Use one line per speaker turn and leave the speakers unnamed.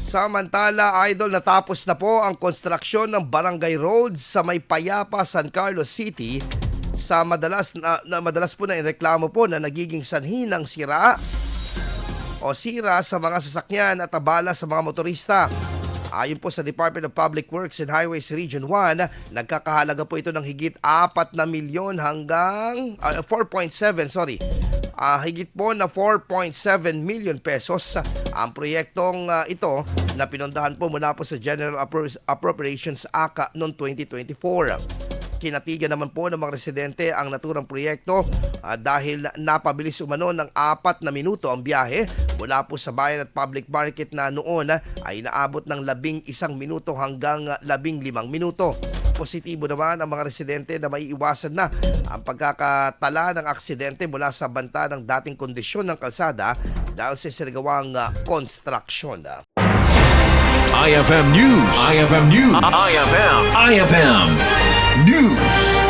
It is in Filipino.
Samantala, idol, natapos na po ang konstruksyon ng Barangay Road sa May Payapa, San Carlos City sa madalas po na ireklamo po na nagiging sanhi ng sira sa mga sasakyan at abala sa mga motorista. Ayon po sa Department of Public Works and Highways Region 1, nagkakahalaga po ito ng higit 4 na milyon hanggang 4.7, higit po na 4.7 million pesos ang proyektong ito na pinundahan po mula po sa General Appropriations Act noong 2024. Kinatigan naman po ng mga residente ang naturang proyekto dahil napabilis umano ng 4 na minuto ang biyahe mula po sa bayan at public market na noon ay naabot ng 11 minuto hanggang 15 minuto. Positibo naman ang mga residente na maiiwasan na ang pagkakatala ng aksidente mula sa banta ng dating kondisyon ng kalsada dahil sa sinagawang konstruksyon.
IFM News. IFM News. IFM News.